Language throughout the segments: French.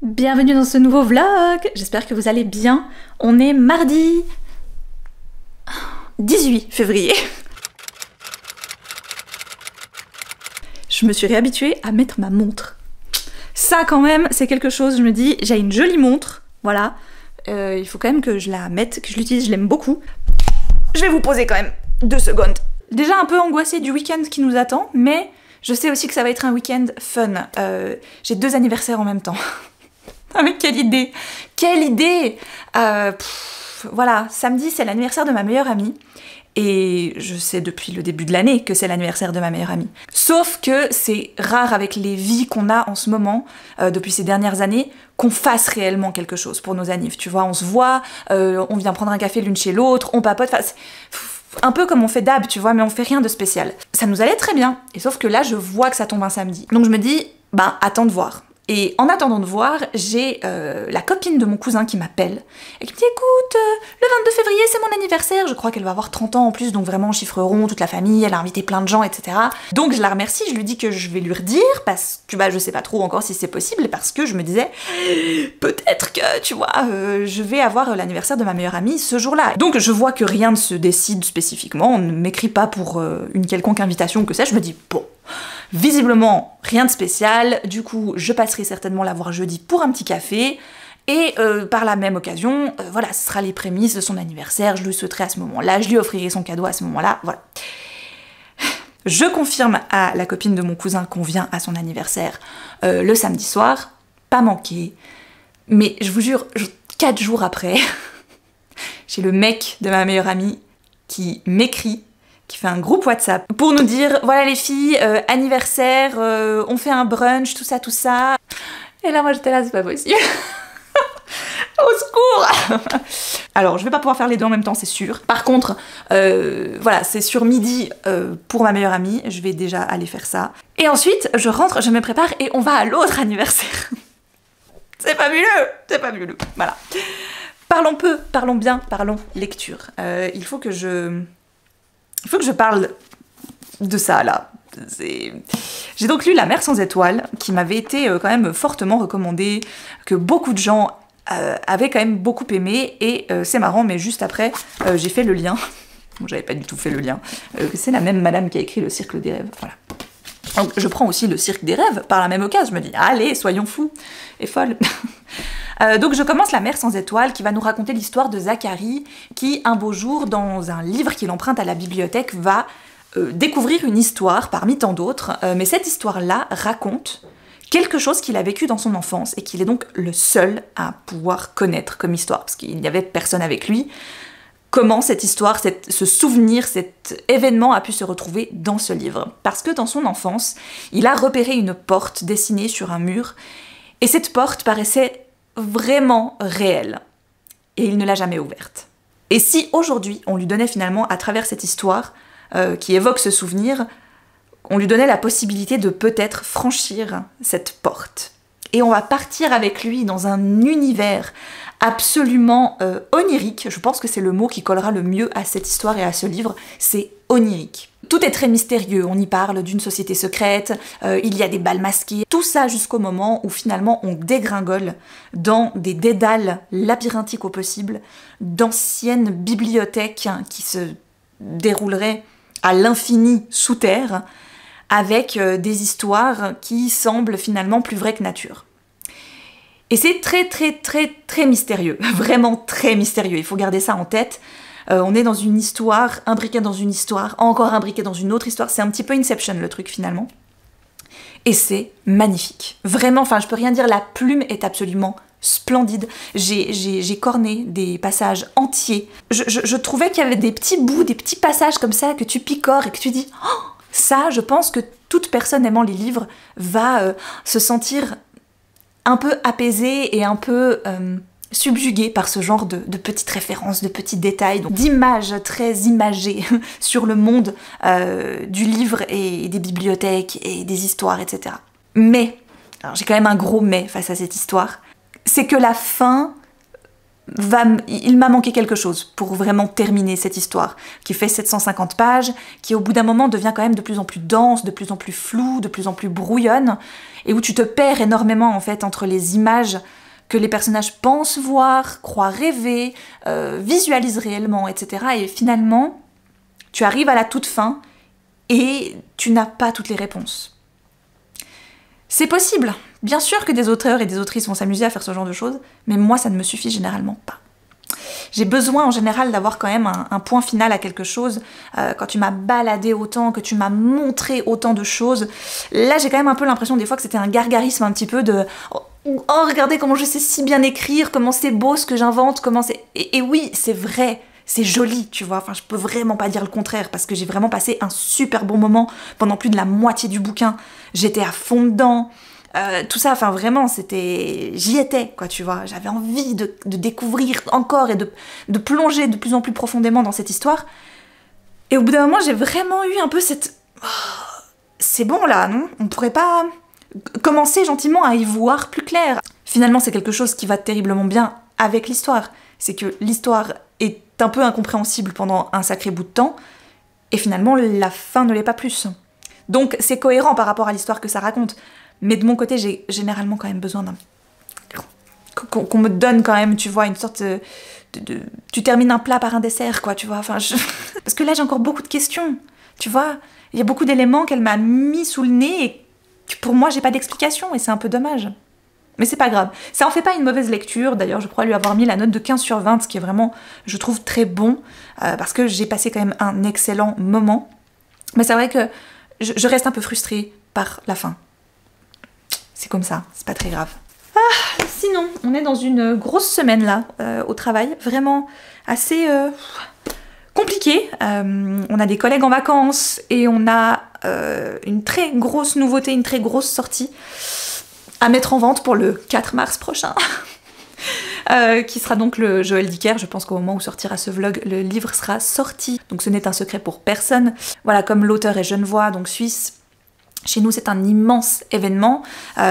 Bienvenue dans ce nouveau vlog, j'espère que vous allez bien. On est mardi 18 février. Je me suis réhabituée à mettre ma montre. Ça quand même, c'est quelque chose, je me dis, j'ai une jolie montre, voilà. Il faut quand même que je la mette, que je l'utilise, je l'aime beaucoup. Je vais vous poser quand même 2 secondes. Déjà un peu angoissée du week-end qui nous attend, mais je sais aussi que ça va être un week-end fun. J'ai 2 anniversaires en même temps. Ah mais quelle idée! Quelle idée! Voilà, samedi c'est l'anniversaire de ma meilleure amie. Et je sais depuis le début de l'année que c'est l'anniversaire de ma meilleure amie. Sauf que c'est rare avec les vies qu'on a en ce moment, depuis ces dernières années, qu'on fasse réellement quelque chose pour nos annives. Tu vois, on se voit, on vient prendre un café l'une chez l'autre, on papote, enfin, un peu comme on fait d'hab, tu vois, mais on fait rien de spécial. Ça nous allait très bien, et sauf que là je vois que ça tombe un samedi. Donc je me dis, bah attends de voir. Et en attendant de voir, j'ai la copine de mon cousin qui m'appelle et qui me dit écoute, le 22 février c'est mon anniversaire, je crois qu'elle va avoir 30 ans en plus, donc vraiment chiffre rond, toute la famille, elle a invité plein de gens, etc. Donc je la remercie, je lui dis que je vais lui redire parce que bah je sais pas trop encore si c'est possible, parce que je me disais peut-être que tu vois, je vais avoir l'anniversaire de ma meilleure amie ce jour-là. Donc je vois que rien ne se décide spécifiquement, on ne m'écrit pas pour une quelconque invitation que ça, je me dis bon. Visiblement, rien de spécial, du coup je passerai certainement la voir jeudi pour un petit café, et par la même occasion, voilà, ce sera les prémices de son anniversaire, je lui souhaiterai à ce moment-là, je lui offrirai son cadeau à ce moment-là, voilà. Je confirme à la copine de mon cousin qu'on vient à son anniversaire le samedi soir, pas manqué, mais je vous jure, 4 jours après, j'ai le mec de ma meilleure amie qui m'écrit, qui fait un groupe WhatsApp pour nous dire voilà les filles, anniversaire, on fait un brunch, tout ça. Et là moi j'étais là, c'est pas possible. Au secours. Alors je vais pas pouvoir faire les deux en même temps, c'est sûr. Par contre, voilà, c'est sur midi pour ma meilleure amie, je vais déjà aller faire ça. Et ensuite je rentre, je me prépare et on va à l'autre anniversaire. C'est fabuleux, voilà. Parlons peu, parlons bien, parlons lecture. Il faut que je parle de ça, là. J'ai donc lu La mer sans étoiles, qui m'avait été quand même fortement recommandée, que beaucoup de gens avaient quand même beaucoup aimé, et c'est marrant, mais juste après, j'ai fait le lien. Bon, j'avais pas du tout fait le lien. C'est la même madame qui a écrit Le Cirque des rêves, voilà. Donc je prends aussi Le Cirque des rêves, par la même occasion, je me dis, allez, soyons fous et folles. Donc je commence La mer sans étoiles, qui va nous raconter l'histoire de Zacharie, qui un beau jour, dans un livre qu'il emprunte à la bibliothèque, va découvrir une histoire parmi tant d'autres, mais cette histoire-là raconte quelque chose qu'il a vécu dans son enfance, et qu'il est donc le seul à pouvoir connaître comme histoire, parce qu'il n'y avait personne avec lui. Comment cette histoire, ce souvenir, cet événement a pu se retrouver dans ce livre. Parce que dans son enfance, il a repéré une porte dessinée sur un mur, et cette porte paraissait vraiment réelle, et il ne l'a jamais ouverte. Et si aujourd'hui on lui donnait finalement, à travers cette histoire qui évoque ce souvenir, on lui donnait la possibilité de peut-être franchir cette porte. Et on va partir avec lui dans un univers absolument onirique, je pense que c'est le mot qui collera le mieux à cette histoire et à ce livre, c'est onirique. Tout est très mystérieux, on y parle d'une société secrète, il y a des bals masqués, tout ça jusqu'au moment où finalement on dégringole dans des dédales labyrinthiques au possible, d'anciennes bibliothèques qui se dérouleraient à l'infini sous terre, avec des histoires qui semblent finalement plus vraies que nature. Et c'est très mystérieux, vraiment très mystérieux, il faut garder ça en tête. On est dans une histoire, imbriquée dans une histoire, encore imbriquée dans une autre histoire, c'est un petit peu Inception le truc finalement. Et c'est magnifique. Vraiment, enfin je peux rien dire, la plume est absolument splendide. J'ai corné des passages entiers. Je trouvais qu'il y avait des petits bouts, des petits passages comme ça que tu picores et que tu dis oh, ça, je pense que toute personne aimant les livres va se sentir un peu apaisée et un peu subjuguée par ce genre de petites références, de petits détails, d'images très imagées sur le monde du livre et des bibliothèques et des histoires, etc. Mais, alors j'ai quand même un gros mais face à cette histoire, c'est que la fin il m'a manqué quelque chose pour vraiment terminer cette histoire, qui fait 750 pages, qui au bout d'un moment devient quand même de plus en plus dense, de plus en plus floue, de plus en plus brouillonne, et où tu te perds énormément en fait entre les images que les personnages pensent voir, croient rêver, visualisent réellement, etc. Et finalement, tu arrives à la toute fin et tu n'as pas toutes les réponses. C'est possible. Bien sûr que des auteurs et des autrices vont s'amuser à faire ce genre de choses, mais moi ça ne me suffit généralement pas. J'ai besoin en général d'avoir quand même un point final à quelque chose. Quand tu m'as baladé autant, que tu m'as montré autant de choses, là j'ai quand même un peu l'impression des fois que c'était un gargarisme un petit peu de oh regardez comment je sais si bien écrire, comment c'est beau ce que j'invente, comment c'est... Et oui, c'est vrai, c'est joli, tu vois, enfin je peux vraiment pas dire le contraire, parce que j'ai vraiment passé un super bon moment pendant plus de la moitié du bouquin. J'étais à fond dedans, tout ça, enfin vraiment, c'était... J'y étais, quoi, tu vois, j'avais envie de découvrir encore et de plonger de plus en plus profondément dans cette histoire. Et au bout d'un moment, j'ai vraiment eu un peu cette... Oh, c'est bon là, non? On pourrait pas... commencer gentiment à y voir plus clair. Finalement, c'est quelque chose qui va terriblement bien avec l'histoire. C'est que l'histoire est un peu incompréhensible pendant un sacré bout de temps, et finalement, la fin ne l'est pas plus. Donc, c'est cohérent par rapport à l'histoire que ça raconte. Mais de mon côté, j'ai généralement quand même besoin d'un... qu'on me donne quand même, tu vois, une sorte de... Tu termines un plat par un dessert, quoi, tu vois. Enfin, parce que là, j'ai encore beaucoup de questions, tu vois. Il y a beaucoup d'éléments qu'elle m'a mis sous le nez et pour moi, j'ai pas d'explication et c'est un peu dommage. Mais c'est pas grave. Ça en fait pas une mauvaise lecture. D'ailleurs, je crois lui avoir mis la note de 15/20, ce qui est vraiment, je trouve, très bon, parce que j'ai passé quand même un excellent moment. Mais c'est vrai que je reste un peu frustrée par la fin. C'est comme ça, c'est pas très grave. Ah, sinon, on est dans une grosse semaine là, au travail, vraiment assez compliqué. On a des collègues en vacances et on a une très grosse nouveauté, une très grosse sortie à mettre en vente pour le 4 mars prochain. Qui sera donc le Joël Dicker. Je pense qu'au moment où sortira ce vlog, le livre sera sorti. Donc ce n'est un secret pour personne. Voilà, comme l'auteur est genevois, donc suisse, chez nous c'est un immense événement.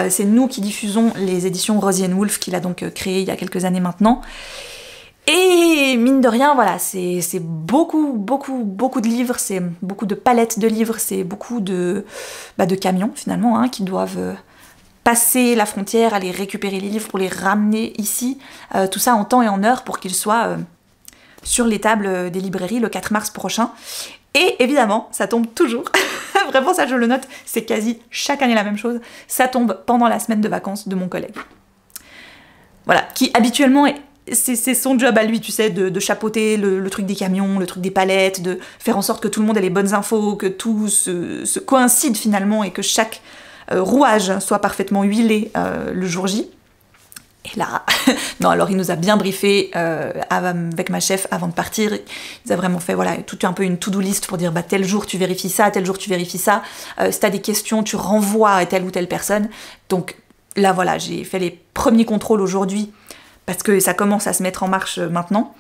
C'est nous qui diffusons les éditions Rosie & Wolf qu'il a donc créées il y a quelques années maintenant. Et mine de rien, voilà, c'est beaucoup de livres, c'est beaucoup de palettes de livres, c'est beaucoup de camions finalement, hein, qui doivent passer la frontière, aller récupérer les livres pour les ramener ici, tout ça en temps et en heure pour qu'ils soient sur les tables des librairies le 4 mars prochain. Et évidemment, ça tombe toujours, vraiment ça je le note, c'est quasi chaque année la même chose, ça tombe pendant la semaine de vacances de mon collègue. Voilà, qui habituellement c'est son job à lui, tu sais, de chapeauter le truc des camions, le truc des palettes, de faire en sorte que tout le monde ait les bonnes infos, que tout se coïncide finalement et que chaque rouage soit parfaitement huilé le jour J. Et là, non, alors il nous a bien briefé avec ma chef avant de partir. Il nous a vraiment fait, voilà, tout un peu une to-do list pour dire, bah tel jour tu vérifies ça, tel jour tu vérifies ça. Si t'as des questions, tu renvoies à telle ou telle personne. Donc là, voilà, j'ai fait les premiers contrôles aujourd'hui parce que ça commence à se mettre en marche maintenant.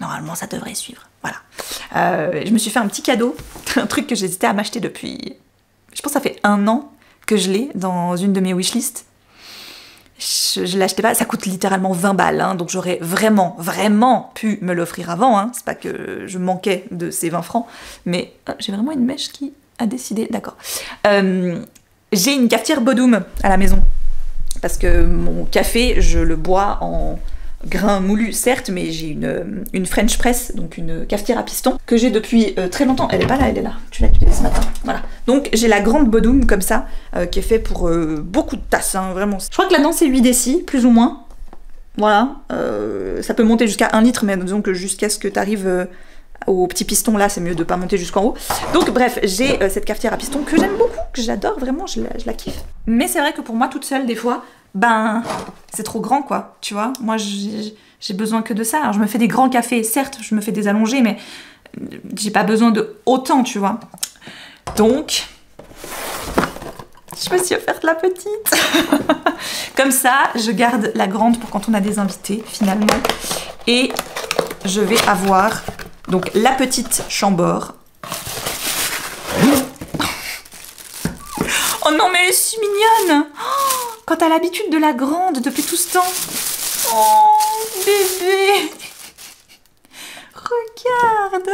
Normalement, ça devrait suivre, voilà. Je me suis fait un petit cadeau, un truc que j'hésitais à m'acheter depuis... Je pense que ça fait 1 an que je l'ai dans une de mes wishlists. Je l'achetais pas, ça coûte littéralement 20 balles, hein, donc j'aurais vraiment pu me l'offrir avant, hein. C'est pas que je manquais de ces 20 francs, mais j'ai vraiment une mèche qui a décidé, d'accord. J'ai une cafetière Bodum à la maison, parce que mon café, je le bois en grains moulus, certes, mais j'ai une French press, donc une cafetière à piston, que j'ai depuis très longtemps. Elle est pas là, elle est là, tu l'as utilisée ce matin, voilà. Donc j'ai la grande Bodum comme ça, qui est fait pour beaucoup de tasses, hein, vraiment. Je crois que là-dedans c'est 8 décis, plus ou moins, voilà. Ça peut monter jusqu'à 1 litre, mais disons que jusqu'à ce que tu arrives au petit piston là, c'est mieux de pas monter jusqu'en haut. Donc bref, j'ai cette cafetière à piston que j'aime beaucoup, que j'adore, vraiment, je la kiffe. Mais c'est vrai que pour moi, toute seule, des fois, ben, c'est trop grand, quoi, tu vois. Moi, j'ai besoin que de ça. Alors, je me fais des grands cafés, certes, je me fais des allongés, mais j'ai pas besoin de autant, tu vois. Donc, je me suis offerte la petite. Comme ça, je garde la grande pour quand on a des invités, finalement. Et je vais avoir, donc, la petite Chambord. Oh non, mais elle est si mignonne! Quand t'as l'habitude de la grande depuis tout ce temps. Oh, bébé. Regarde.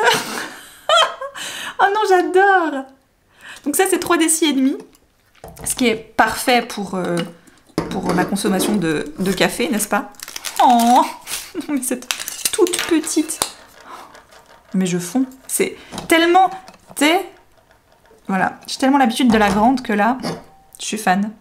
Oh non, j'adore. Donc ça, c'est 3 décis et demi. Ce qui est parfait pour la consommation de café, n'est-ce pas? Oh, non mais cette toute petite. Mais je fonds. C'est tellement... Voilà, j'ai tellement l'habitude de la grande que là, je suis fan.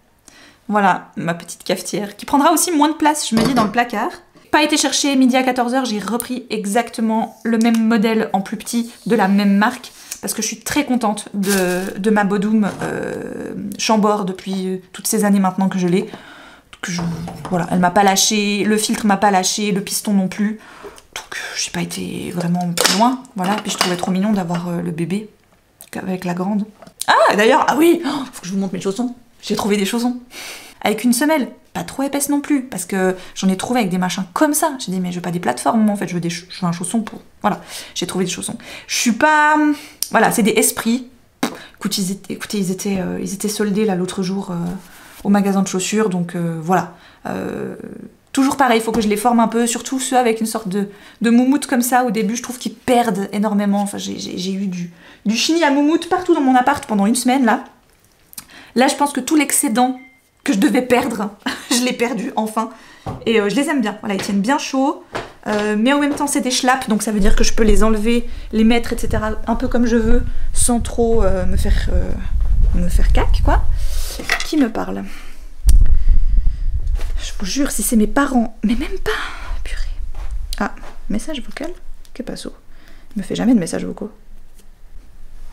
Voilà, ma petite cafetière, qui prendra aussi moins de place, je me dis, dans le placard. Pas été chercher midi à 14h, j'ai repris exactement le même modèle en plus petit, de la même marque, parce que je suis très contente de ma Bodum Chambord depuis toutes ces années maintenant que je l'ai. Voilà, elle m'a pas lâché, le filtre m'a pas lâché, le piston non plus. Donc j'ai pas été vraiment plus loin, voilà. Puis je trouvais trop mignon d'avoir le bébé avec la grande. Ah d'ailleurs, ah oui, faut que je vous montre mes chaussons. J'ai trouvé des chaussons avec une semelle, pas trop épaisse non plus, parce que j'en ai trouvé avec des machins comme ça. J'ai dit mais je veux pas des plateformes, moi en fait, je veux un chausson pour... Voilà, j'ai trouvé des chaussons. Je suis pas... Voilà, c'est des esprits. Écoutez, ils étaient soldés là l'autre jour au magasin de chaussures, donc voilà. Toujours pareil, il faut que je les forme un peu, surtout ceux avec une sorte de moumoute comme ça. Au début, je trouve qu'ils perdent énormément. Enfin, j'ai eu du chenille à moumoute partout dans mon appart pendant une semaine, là. Là, je pense que tout l'excédent que je devais perdre, je l'ai perdu, enfin. Et je les aime bien. Voilà, ils tiennent bien chaud. Mais en même temps, c'est des schlaps, donc ça veut dire que je peux les enlever, les mettre, etc. un peu comme je veux, sans trop me faire cac, quoi. Qui me parle? Je vous jure, si c'est mes parents, mais même pas, purée. Ah, message vocal? Que passo? Il me fait jamais de messages vocaux.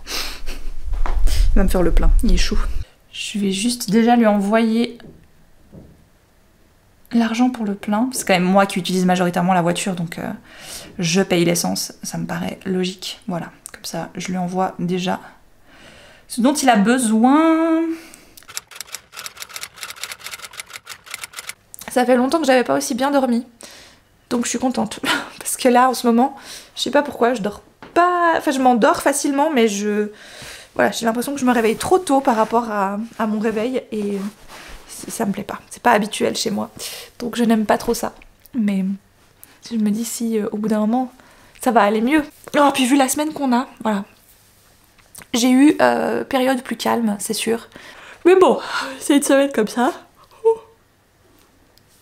Il va me faire le plein, il est chou. Je vais juste déjà lui envoyer l'argent pour le plein. C'est quand même moi qui utilise majoritairement la voiture, donc je paye l'essence. Ça me paraît logique. Voilà, comme ça, je lui envoie déjà ce dont il a besoin. Ça fait longtemps que j'avais pas aussi bien dormi, donc je suis contente. Parce que là, en ce moment, je sais pas pourquoi, je dors pas... Enfin, je m'endors facilement, mais voilà, j'ai l'impression que je me réveille trop tôt par rapport à mon réveil, et ça me plaît pas. C'est pas habituel chez moi, donc je n'aime pas trop ça. Mais je me dis si au bout d'un moment, ça va aller mieux. Oh, puis vu la semaine qu'on a, voilà. J'ai eu période plus calme, c'est sûr. Mais bon, c'est une semaine comme ça.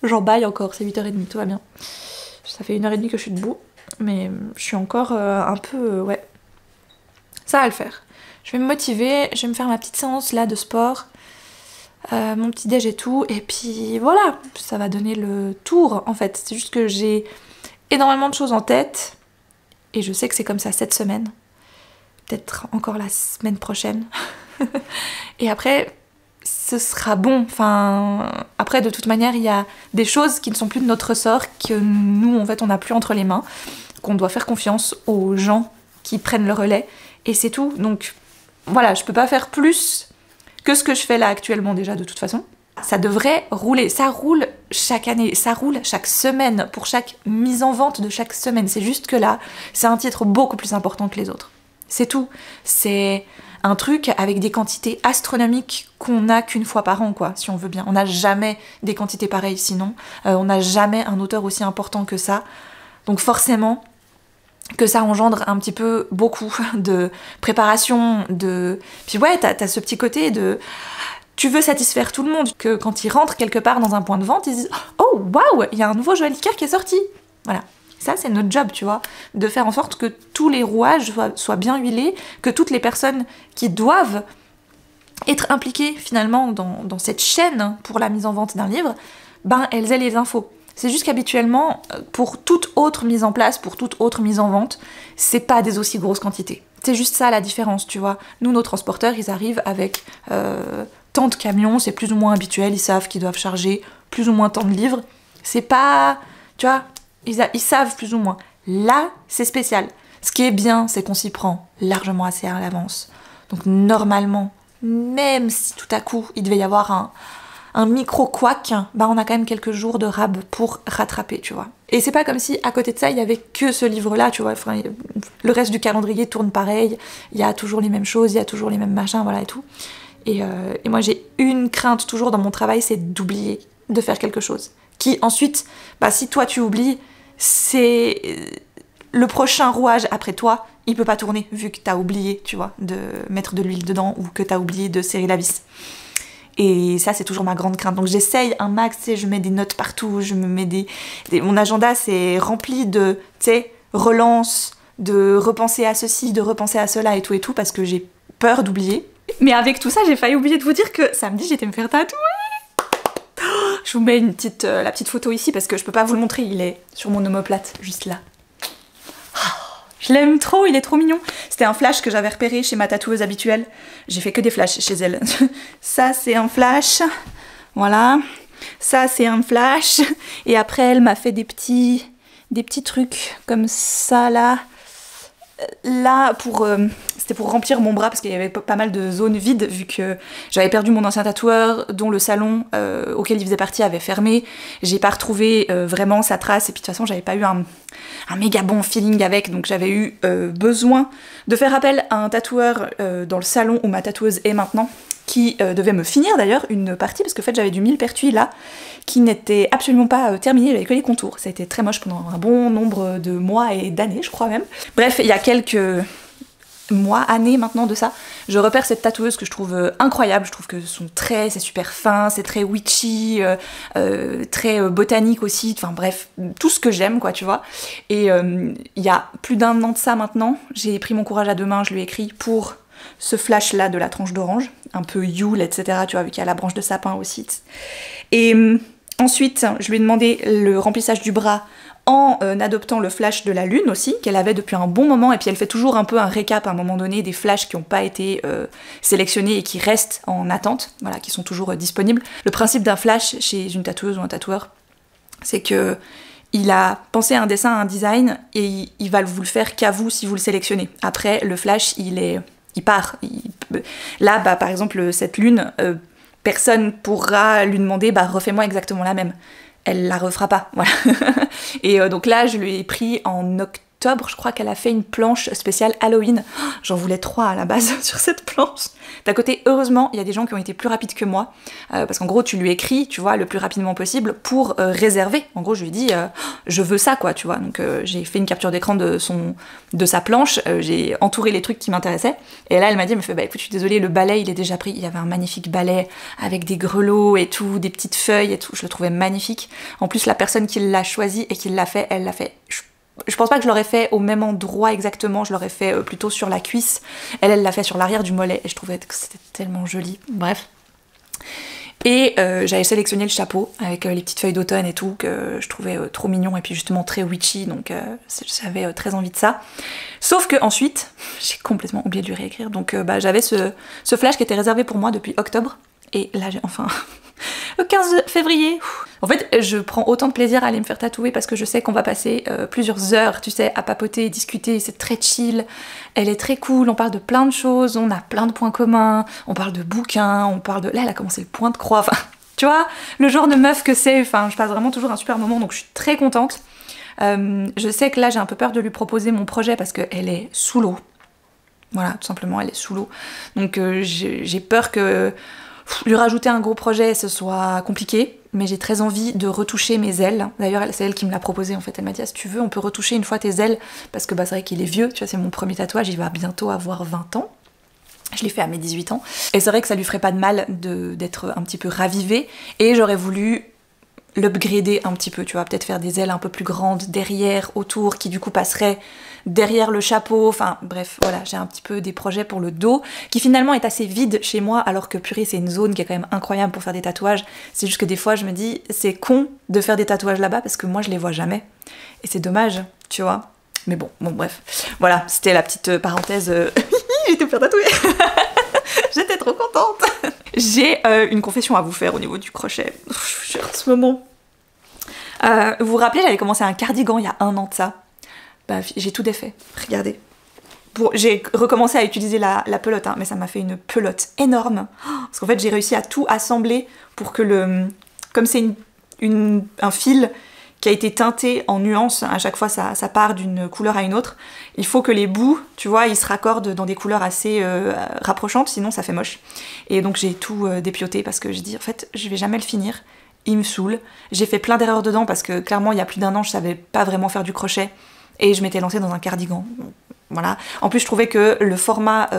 J'en baille encore, c'est 8h30, tout va bien. Ça fait 1h30 que je suis debout, mais je suis encore un peu... ouais. Ça va le faire. Je vais me motiver, je vais me faire ma petite séance là de sport, mon petit déj et tout, et puis voilà, ça va donner le tour en fait. C'est juste que j'ai énormément de choses en tête, et je sais que c'est comme ça cette semaine. Peut-être encore la semaine prochaine. Et après... ce sera bon, enfin... Après, de toute manière, il y a des choses qui ne sont plus de notre ressort, que nous, en fait, on n'a plus entre les mains, qu'on doit faire confiance aux gens qui prennent le relais, et c'est tout. Donc, voilà, je peux pas faire plus que ce que je fais là actuellement, déjà, de toute façon. Ça devrait rouler, ça roule chaque année, ça roule chaque semaine, pour chaque mise en vente de chaque semaine. C'est juste que là, c'est un titre beaucoup plus important que les autres. C'est tout. C'est... un truc avec des quantités astronomiques qu'on n'a qu'une fois par an, quoi, si on veut bien. On n'a jamais des quantités pareilles, sinon. On n'a jamais un auteur aussi important que ça. Donc forcément, que ça engendre un petit peu beaucoup de préparation, de... Puis ouais, t'as ce petit côté de... Tu veux satisfaire tout le monde, que quand ils rentrent quelque part dans un point de vente, ils disent « Oh, waouh, il y a un nouveau Joël Dicker qui est sorti !» Voilà. Ça, c'est notre job, tu vois, de faire en sorte que tous les rouages soient bien huilés, que toutes les personnes qui doivent être impliquées finalement dans cette chaîne pour la mise en vente d'un livre, ben elles aient les infos. C'est juste qu'habituellement, pour toute autre mise en place, pour toute autre mise en vente, c'est pas des aussi grosses quantités. C'est juste ça la différence, tu vois. Nous, nos transporteurs, ils arrivent avec tant de camions, c'est plus ou moins habituel, ils savent qu'ils doivent charger plus ou moins tant de livres. C'est pas... Tu vois, ils savent plus ou moins. Là, c'est spécial. Ce qui est bien, c'est qu'on s'y prend largement assez à l'avance. Donc normalement, même si tout à coup, il devait y avoir un micro-couac, bah on a quand même quelques jours de rab pour rattraper, tu vois. Et c'est pas comme si, à côté de ça, il y avait que ce livre-là, tu vois. Enfin, le reste du calendrier tourne pareil, il y a toujours les mêmes choses, il y a toujours les mêmes machins, voilà et tout. Et moi, j'ai une crainte toujours dans mon travail, c'est d'oublier de faire quelque chose. qui ensuite, bah, si toi tu oublies, c'est le prochain rouage après toi, il peut pas tourner vu que t'as oublié, tu vois, de mettre de l'huile dedans ou que t'as oublié de serrer la vis. Et ça, c'est toujours ma grande crainte. Donc j'essaye un max, tu sais, je mets des notes partout, je me mets mon agenda, c'est rempli de, tu sais, relance, de repenser à ceci, de repenser à cela et tout, parce que j'ai peur d'oublier. Mais avec tout ça, j'ai failli oublier de vous dire que samedi, j'étais me faire tatouer. Je vous mets la petite photo ici parce que je peux pas vous le montrer, il est sur mon omoplate, juste là. Je l'aime trop, il est trop mignon. C'était un flash que j'avais repéré chez ma tatoueuse habituelle. J'ai fait que des flashs chez elle. Ça, c'est un flash. Voilà. Ça, c'est un flash. Et après, elle m'a fait des petits trucs comme ça, là. Là, c'était pour remplir mon bras parce qu'il y avait pas mal de zones vides vu que j'avais perdu mon ancien tatoueur dont le salon auquel il faisait partie avait fermé. J'ai pas retrouvé vraiment sa trace et puis de toute façon j'avais pas eu un méga bon feeling avec, donc j'avais eu besoin de faire appel à un tatoueur dans le salon où ma tatoueuse est maintenant, qui devait me finir d'ailleurs une partie parce que en fait j'avais du millepertuis là qui n'était absolument pas terminé, j'avais que les contours. Ça a été très moche pendant un bon nombre de mois et d'années, je crois même. Bref, il y a quelques mois, années maintenant de ça, je repère cette tatoueuse que je trouve incroyable. Je trouve que son trait, c'est super fin, c'est très witchy, très botanique aussi, enfin bref, tout ce que j'aime quoi, tu vois. Et il y a plus d'1 an de ça maintenant, j'ai pris mon courage à 2 mains, je lui ai écrit pour ce flash là de la tranche d'orange, un peu Yule, etc. Tu vois, vu qu'il y a la branche de sapin aussi. Et ensuite, je lui ai demandé le remplissage du bras en adoptant le flash de la lune aussi, qu'elle avait depuis un bon moment, et puis elle fait toujours un peu un récap à un moment donné des flashs qui n'ont pas été sélectionnés et qui restent en attente, voilà, qui sont toujours disponibles. Le principe d'un flash chez une tatoueuse ou un tatoueur, c'est que il a pensé à un dessin, à un design, et il va vous le faire qu'à vous si vous le sélectionnez. Après, le flash, il part. Là, bah, par exemple, cette lune, personne pourra lui demander bah, refais-moi exactement la même. Elle la refera pas, voilà. Et donc là, je lui ai pris en octobre, je crois qu'elle a fait une planche spéciale Halloween. Oh, j'en voulais 3 à la base sur cette planche. D'à côté, heureusement, il y a des gens qui ont été plus rapides que moi, parce qu'en gros, tu lui écris, tu vois, le plus rapidement possible pour réserver. En gros, je lui ai dit, je veux ça, quoi, tu vois. Donc j'ai fait une capture d'écran de sa planche, j'ai entouré les trucs qui m'intéressaient, et là, elle m'a dit, elle me fait, bah écoute, je suis désolée, le balai, il est déjà pris. Il y avait un magnifique balai avec des grelots et tout, des petites feuilles et tout, je le trouvais magnifique. En plus, la personne qui l'a choisi et qui l'a fait, elle l'a fait. Je pense pas que je l'aurais fait au même endroit exactement, je l'aurais fait plutôt sur la cuisse. Elle l'a fait sur l'arrière du mollet et je trouvais que c'était tellement joli. Bref. Et j'avais sélectionné le chapeau avec les petites feuilles d'automne et tout, que je trouvais trop mignon et puis justement très witchy, donc j'avais très envie de ça. Sauf que ensuite, j'ai complètement oublié de lui réécrire, donc bah, j'avais ce flash qui était réservé pour moi depuis octobre, et là j'ai enfin... Le 15 février. En fait, je prends autant de plaisir à aller me faire tatouer parce que je sais qu'on va passer plusieurs heures, tu sais, à papoter, discuter, c'est très chill. Elle est très cool, on parle de plein de choses, on a plein de points communs, on parle de bouquins, on parle de... Là, elle a commencé le point de croix, enfin, tu vois, le genre de meuf que c'est, enfin, je passe vraiment toujours un super moment, donc je suis très contente. Je sais que là, j'ai un peu peur de lui proposer mon projet parce qu'elle est sous l'eau. Voilà, tout simplement, elle est sous l'eau. Donc j'ai peur que... lui rajouter un gros projet, ce soit compliqué, mais j'ai très envie de retoucher mes ailes. D'ailleurs, c'est elle qui me l'a proposé en fait. Elle m'a dit, ah, si tu veux, on peut retoucher une fois tes ailes, parce que bah, c'est vrai qu'il est vieux, tu vois, c'est mon premier tatouage, il va bientôt avoir 20 ans. Je l'ai fait à mes 18 ans. Et c'est vrai que ça lui ferait pas de mal d'être un petit peu ravivée, et j'aurais voulu l'upgrader un petit peu, tu vois, peut-être faire des ailes un peu plus grandes derrière, autour, qui du coup passeraient derrière le chapeau, enfin bref, voilà, j'ai un petit peu des projets pour le dos, qui finalement est assez vide chez moi, alors que purée, c'est une zone qui est quand même incroyable pour faire des tatouages. C'est juste que des fois, je me dis, c'est con de faire des tatouages là-bas, parce que moi, je les vois jamais. Et c'est dommage, tu vois. Mais bon, bref. Voilà, c'était la petite parenthèse. J'ai été me faire tatouer. J'étais trop contente. J'ai une confession à vous faire au niveau du crochet. En ce moment. Vous vous rappelez, j'avais commencé un cardigan il y a 1 an de ça. Bah, j'ai tout défait. Regardez. Bon, j'ai recommencé à utiliser la pelote, hein, mais ça m'a fait une pelote énorme. Parce qu'en fait, j'ai réussi à tout assembler pour que comme c'est un fil qui a été teinté en nuances, à chaque fois ça part d'une couleur à une autre, il faut que les bouts, tu vois, ils se raccordent dans des couleurs assez rapprochantes, sinon ça fait moche. Et donc j'ai tout dépioté parce que j'ai dit, en fait, je vais jamais le finir. il me saoule. J'ai fait plein d'erreurs dedans parce que clairement il y a plus d'un an je savais pas vraiment faire du crochet et je m'étais lancée dans un cardigan. Voilà. En plus je trouvais que le format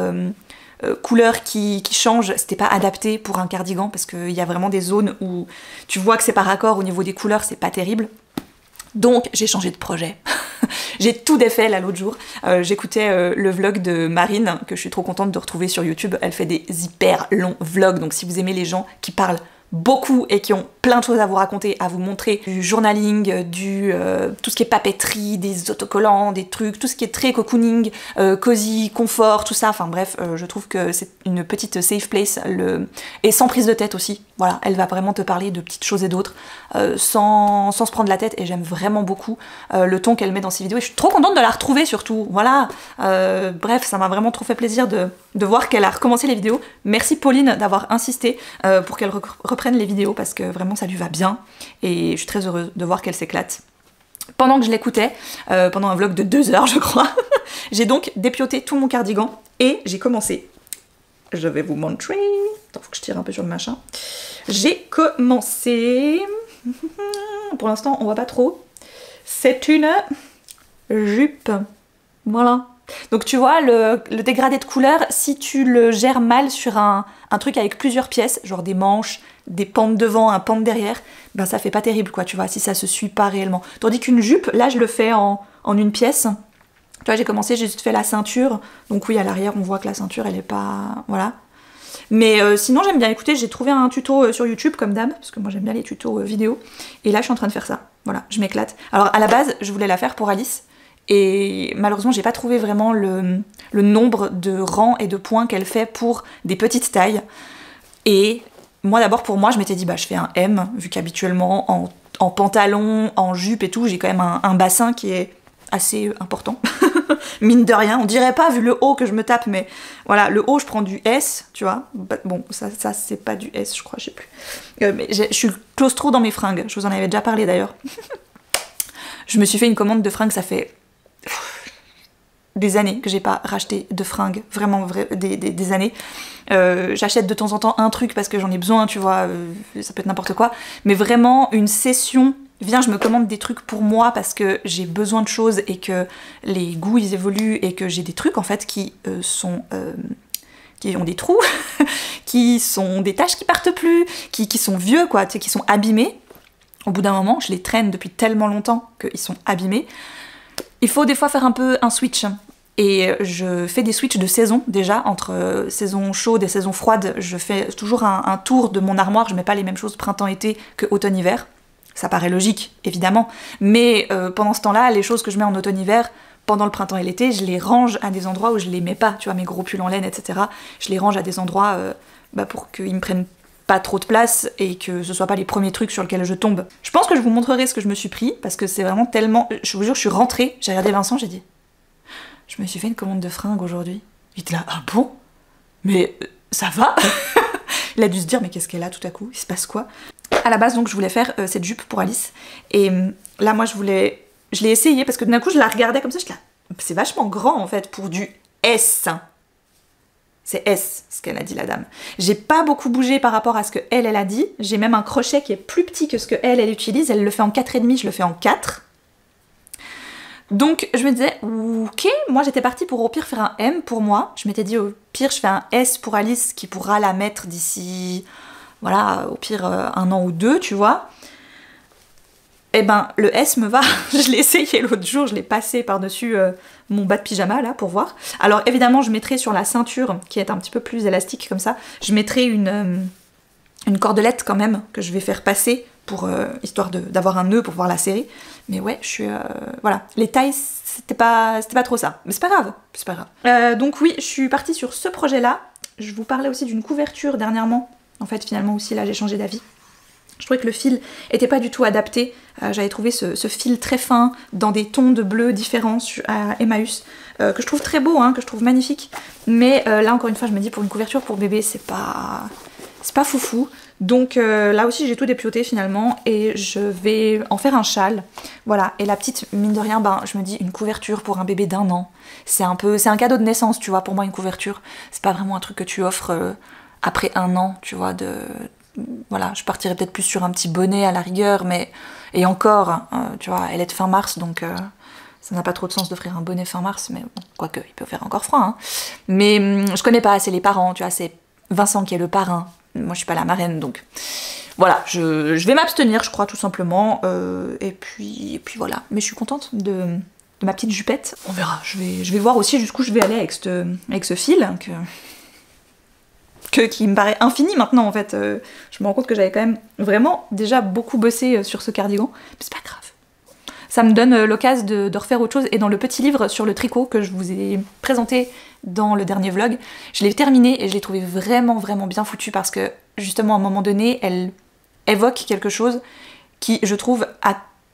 couleur qui change, c'était pas adapté pour un cardigan parce qu'il y a vraiment des zones où tu vois que c'est pas raccord au niveau des couleurs, c'est pas terrible. Donc j'ai changé de projet. J'ai tout défait là l'autre jour. J'écoutais le vlog de Marine, que je suis trop contente de retrouver sur YouTube. Elle fait des hyper longs vlogs, donc si vous aimez les gens qui parlent beaucoup et qui ont plein de choses à vous raconter, à vous montrer, du journaling, tout ce qui est papeterie, des autocollants, des trucs, tout ce qui est très cocooning, cosy, confort, tout ça, enfin bref, je trouve que c'est une petite safe place, et sans prise de tête aussi, voilà, elle va vraiment te parler de petites choses et d'autres, sans se prendre la tête, et j'aime vraiment beaucoup le ton qu'elle met dans ses vidéos, et je suis trop contente de la retrouver surtout, voilà, bref, ça m'a vraiment trop fait plaisir de voir qu'elle a recommencé les vidéos. Merci Pauline d'avoir insisté pour qu'elle reprenne les vidéos, parce que vraiment ça lui va bien, et je suis très heureuse de voir qu'elle s'éclate. Pendant que je l'écoutais, pendant un vlog de 2 heures je crois, j'ai donc dépioté tout mon cardigan, et j'ai commencé. Je vais vous montrer. Attends, faut que je tire un peu sur le machin. J'ai commencé... Pour l'instant, on voit pas trop. C'est une jupe. Voilà. Donc tu vois, le dégradé de couleur, si tu le gères mal sur un truc avec plusieurs pièces, genre des manches, des pentes devant, un pente derrière, ben ça fait pas terrible quoi, tu vois, si ça se suit pas réellement. Tandis qu'une jupe, là je le fais en une pièce. Tu vois, j'ai commencé, j'ai juste fait la ceinture, donc oui, à l'arrière, on voit que la ceinture, elle est pas... Voilà. Mais sinon, j'aime bien. Écoutez, j'ai trouvé un tuto sur YouTube, comme d'hab, parce que moi, j'aime bien les tutos vidéo. Et là, je suis en train de faire ça. Voilà, je m'éclate. Alors, à la base, je voulais la faire pour Alice. Et malheureusement, j'ai pas trouvé vraiment le nombre de rangs et de points qu'elle fait pour des petites tailles. Et moi, d'abord, pour moi, je m'étais dit, bah, je fais un M, vu qu'habituellement, en pantalon, en jupe et tout, j'ai quand même un bassin qui est assez important. Mine de rien, on dirait pas vu le haut que je me tape, mais voilà, le haut je prends du S, tu vois. Bon, ça c'est pas du S, je crois, je sais plus. Mais je suis claustro dans mes fringues, je vous en avais déjà parlé d'ailleurs. Je me suis fait une commande de fringues, ça fait des années que j'ai pas racheté de fringues, vraiment des années. J'achète de temps en temps un truc parce que j'en ai besoin, tu vois, ça peut être n'importe quoi, mais vraiment une session. Viens, je me commande des trucs pour moi parce que j'ai besoin de choses et que les goûts ils évoluent et que j'ai des trucs en fait qui ont des trous, qui sont des taches qui partent plus, qui sont vieux quoi, tu sais, qui sont abîmés. Au bout d'un moment, je les traîne depuis tellement longtemps qu'ils sont abîmés. Il faut des fois faire un peu un switch. Et je fais des switches de saison déjà, entre saison chaude et saison froide. Je fais toujours un tour de mon armoire, je mets pas les mêmes choses printemps-été que automne-hiver. Ça paraît logique, évidemment, mais pendant ce temps-là, les choses que je mets en automne-hiver, pendant le printemps et l'été, je les range à des endroits où je les mets pas, tu vois, mes gros pulls en laine, etc. Je les range à des endroits pour qu'ils me prennent pas trop de place et que ce soit pas les premiers trucs sur lesquels je tombe. Je pense que je vous montrerai ce que je me suis pris, parce que c'est vraiment tellement... Je vous jure, je suis rentrée, j'ai regardé Vincent, j'ai dit... Je me suis fait une commande de fringues aujourd'hui. Il était là, ah bon? Mais ça va? Il a dû se dire, mais qu'est-ce qu'elle a tout à coup? Il se passe quoi? À la base, donc, je voulais faire cette jupe pour Alice. Et là, moi, je l'ai essayé parce que d'un coup, je la regardais comme ça. Je dis, c'est vachement grand, en fait, pour du S. C'est S, ce qu'elle a dit, la dame. J'ai pas beaucoup bougé par rapport à ce que elle a dit. J'ai même un crochet qui est plus petit que ce que elle utilise. Elle le fait en 4,5, je le fais en 4. Donc, je me disais, ok, moi, j'étais partie pour au pire faire un M pour moi. Je m'étais dit, au pire, je fais un S pour Alice qui pourra la mettre d'ici... Voilà, au pire 1 an ou 2, tu vois. Eh ben, le S me va. Je l'ai essayé l'autre jour, je l'ai passé par-dessus mon bas de pyjama, là, pour voir. Alors, évidemment, je mettrai sur la ceinture, qui est un petit peu plus élastique, comme ça, je mettrai une cordelette, quand même, que je vais faire passer, pour histoire d'avoir un nœud pour pouvoir la serrer. Mais ouais, je suis... voilà, les tailles, c'était pas trop ça. Mais c'est pas grave, c'est pas grave. Donc oui, je suis partie sur ce projet-là. Je vous parlais aussi d'une couverture, dernièrement. En fait, finalement aussi, là, j'ai changé d'avis. Je trouvais que le fil était pas du tout adapté. J'avais trouvé ce fil très fin, dans des tons de bleu différents à Emmaüs, que je trouve très beau, hein, que je trouve magnifique. Mais là, encore une fois, je me dis, pour une couverture pour bébé, c'est pas foufou. Donc là aussi, j'ai tout dépioté finalement, et je vais en faire un châle. Voilà, et la petite, mine de rien, ben, je me dis, une couverture pour un bébé d'1 an. C'est un cadeau de naissance, tu vois, pour moi, une couverture. C'est pas vraiment un truc que tu offres... après 1 an, tu vois, voilà, je partirais peut-être plus sur un petit bonnet à la rigueur, mais... Et encore, tu vois, elle est de fin mars, donc ça n'a pas trop de sens d'offrir un bonnet fin mars, mais bon, quoique, il peut faire encore froid, hein. Mais je connais pas assez les parents, tu vois, c'est Vincent qui est le parrain, moi je suis pas la marraine, donc... Voilà, je vais m'abstenir, je crois, tout simplement, et puis voilà. Mais je suis contente de ma petite jupette. On verra, je vais voir aussi jusqu'où je vais aller avec ce fil, hein, qui me paraît infini maintenant, en fait. Je me rends compte que j'avais quand même vraiment déjà beaucoup bossé sur ce cardigan, mais c'est pas grave. Ça me donne l'occasion de refaire autre chose, et dans le petit livre sur le tricot que je vous ai présenté dans le dernier vlog, je l'ai terminé et je l'ai trouvé vraiment, vraiment bien foutu, parce que, justement, à un moment donné, elle évoque quelque chose qui, je trouve,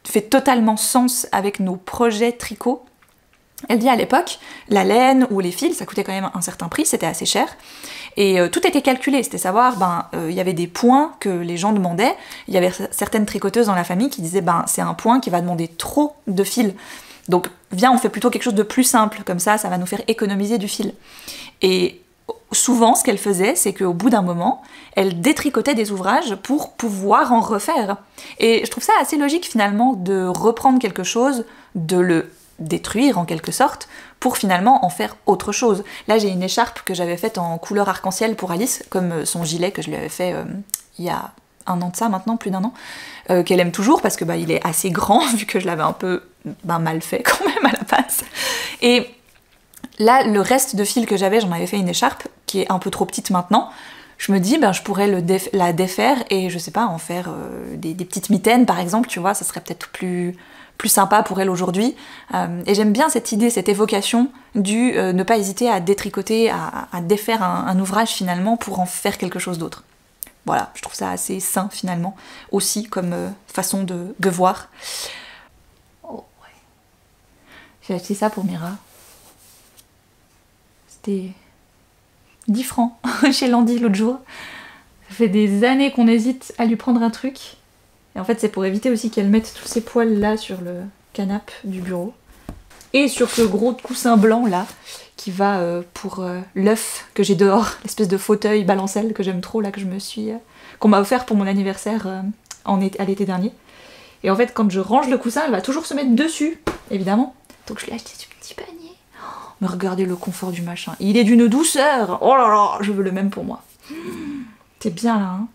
fait totalement sens avec nos projets tricot. Elle dit à l'époque, la laine ou les fils, ça coûtait quand même un certain prix, c'était assez cher, et tout était calculé, c'était savoir, il y avait des points que les gens demandaient, il y avait certaines tricoteuses dans la famille qui disaient, c'est un point qui va demander trop de fil, donc viens, on fait plutôt quelque chose de plus simple, comme ça va nous faire économiser du fil. Et souvent, ce qu'elle faisait, c'est qu'au bout d'un moment, elle détricotait des ouvrages pour pouvoir en refaire. Et je trouve ça assez logique, finalement, de reprendre quelque chose, de le détruire, en quelque sorte, pour finalement en faire autre chose. Là, j'ai une écharpe que j'avais faite en couleur arc-en-ciel pour Alice, comme son gilet que je lui avais fait il y a un an de ça, maintenant, plus d'un an, qu'elle aime toujours, parce que il est assez grand, vu que je l'avais un peu mal fait, quand même, à la base. Et... là, le reste de fil que j'avais, j'en avais fait une écharpe qui est un peu trop petite maintenant. Je me dis, je pourrais la défaire et, je sais pas, en faire des petites mitaines, par exemple, tu vois, ça serait peut-être plus sympa pour elle aujourd'hui. Et j'aime bien cette idée, cette évocation du ne pas hésiter à détricoter, à défaire un ouvrage, finalement, pour en faire quelque chose d'autre. Voilà, je trouve ça assez sain, finalement, aussi, comme façon de voir. Oh, ouais. J'ai acheté ça pour Mira. C'était 10 francs chez Landy l'autre jour. Ça fait des années qu'on hésite à lui prendre un truc. Et en fait, c'est pour éviter aussi qu'elle mette tous ses poils là sur le canapé du bureau. Et sur ce gros coussin blanc là, qui va pour l'œuf que j'ai dehors, l'espèce de fauteuil balancelle que j'aime trop là, qu'on m'a offert pour mon anniversaire à l'été dernier. Et en fait, quand je range le coussin, elle va toujours se mettre dessus, évidemment. Donc je lui ai acheté ce petit panier. Mais regardez le confort du machin. Il est d'une douceur. Oh là là, je veux le même pour moi. T'es bien là, hein?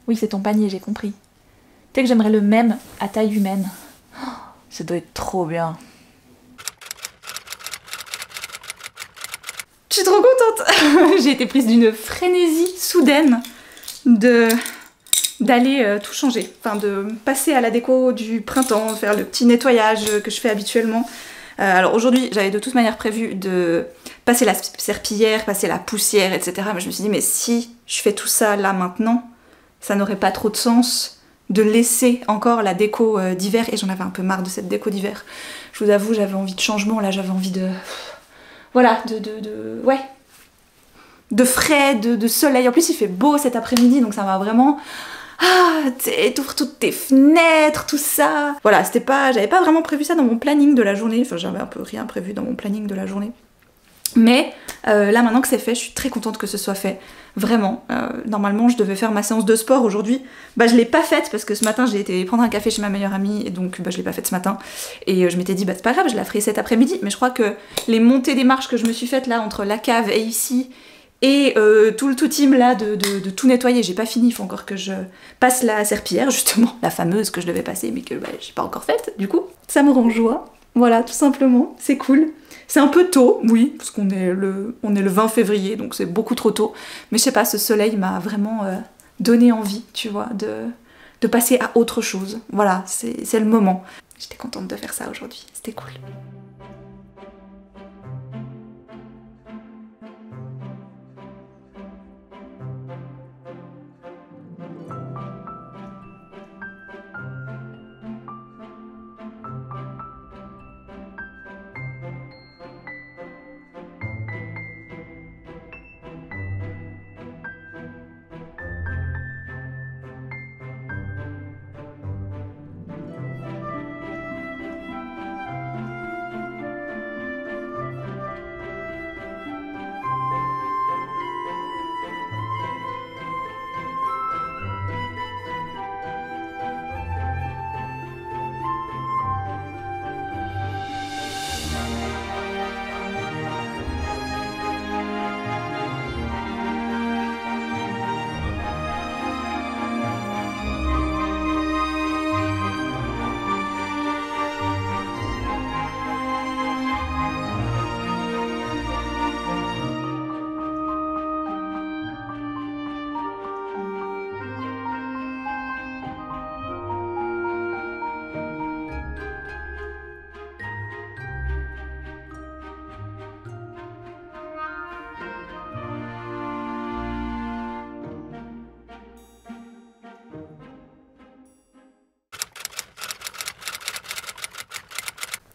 Oui, c'est ton panier, j'ai compris. Tu sais que j'aimerais le même à taille humaine. Ça doit être trop bien. Je suis trop contente. J'ai été prise d'une frénésie soudaine d'aller tout changer. Enfin, de passer à la déco du printemps, faire le petit nettoyage que je fais habituellement. Alors aujourd'hui, j'avais de toute manière prévu de passer la serpillière, passer la poussière, etc. Mais je me suis dit, mais si je fais tout ça là maintenant, ça n'aurait pas trop de sens de laisser encore la déco d'hiver. Et j'en avais un peu marre de cette déco d'hiver. Je vous avoue, j'avais envie de changement, là j'avais envie de... Voilà, ouais. De frais, de soleil. En plus, il fait beau cet après-midi, donc ça m'a vraiment... Ah, t'ouvres toutes tes fenêtres, tout ça. Voilà, j'avais pas vraiment prévu ça dans mon planning de la journée. Enfin, j'avais un peu rien prévu dans mon planning de la journée. Mais là, maintenant que c'est fait, je suis très contente que ce soit fait. Vraiment. Normalement, je devais faire ma séance de sport aujourd'hui. Je l'ai pas faite parce que ce matin, j'ai été prendre un café chez ma meilleure amie et donc je l'ai pas faite ce matin. Et je m'étais dit, c'est pas grave, je la ferai cet après-midi. Mais je crois que les montées des marches que je me suis faites là entre la cave et ici, et tout le tout team là de tout nettoyer, j'ai pas fini, il faut encore que je passe la serpillière, justement, la fameuse que je devais passer mais que j'ai pas encore faite, du coup. Ça me rend joie, voilà, tout simplement, c'est cool. C'est un peu tôt, oui, parce qu'on est le 20 février, donc c'est beaucoup trop tôt. Mais je sais pas, ce soleil m'a vraiment donné envie, tu vois, de passer à autre chose. Voilà, c'est le moment. J'étais contente de faire ça aujourd'hui, c'était cool.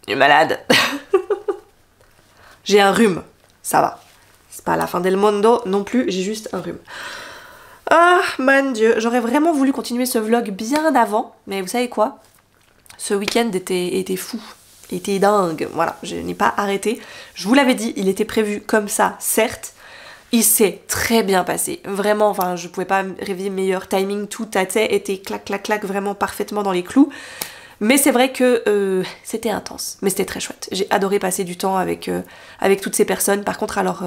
Je suis malade. J'ai un rhume, ça va. C'est pas la fin del mondo non plus, j'ai juste un rhume. Ah, mon Dieu, j'aurais vraiment voulu continuer ce vlog bien avant, mais vous savez quoi? Ce week-end était fou, était dingue, voilà, je n'ai pas arrêté. Je vous l'avais dit, il était prévu comme ça, certes. Il s'est très bien passé, vraiment, enfin, je pouvais pas rêver meilleur timing, tout était clac, clac, clac, vraiment parfaitement dans les clous. Mais c'est vrai que c'était intense, mais c'était très chouette. J'ai adoré passer du temps avec toutes ces personnes. Par contre, alors,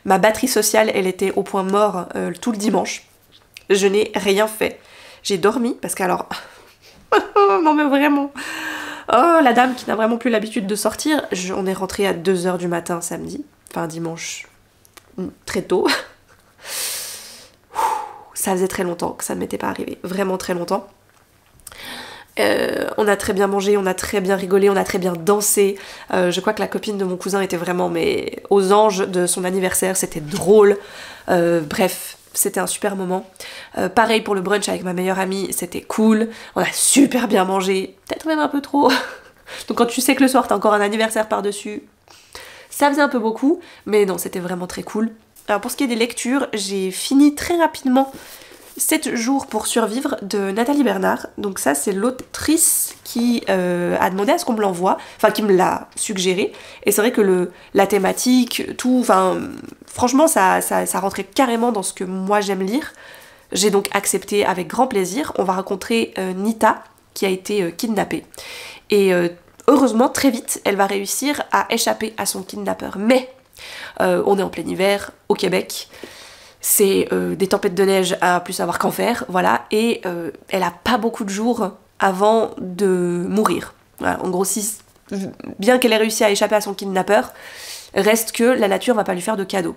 ma batterie sociale, elle était au point mort tout le dimanche. Je n'ai rien fait. J'ai dormi, parce qu'alors... non mais vraiment... Oh, la dame qui n'a vraiment plus l'habitude de sortir. On est rentré à 2 h du matin samedi, enfin dimanche, très tôt. Ça faisait très longtemps que ça ne m'était pas arrivé, vraiment très longtemps. On a très bien mangé, on a très bien rigolé, on a très bien dansé. Je crois que la copine de mon cousin était vraiment mais aux anges de son anniversaire, c'était drôle. Bref, c'était un super moment. Pareil pour le brunch avec ma meilleure amie, c'était cool. On a super bien mangé, peut-être même un peu trop. Donc quand tu sais que le soir t'as encore un anniversaire par-dessus, ça faisait un peu beaucoup, mais non, c'était vraiment très cool. Alors pour ce qui est des lectures, j'ai fini très rapidement 7 jours pour survivre de Nathalie Bernard. Donc ça c'est l'autrice qui a demandé à ce qu'on me l'envoie, enfin qui me l'a suggéré. Et c'est vrai que la thématique, tout, enfin franchement ça rentrait carrément dans ce que moi j'aime lire. J'ai donc accepté avec grand plaisir. On va rencontrer Nita qui a été kidnappée. Et heureusement très vite elle va réussir à échapper à son kidnappeur. Mais on est en plein hiver au Québec. C'est des tempêtes de neige à plus savoir qu'en faire, voilà, et elle a pas beaucoup de jours avant de mourir. Voilà, en gros, bien qu'elle ait réussi à échapper à son kidnappeur, reste que la nature va pas lui faire de cadeau.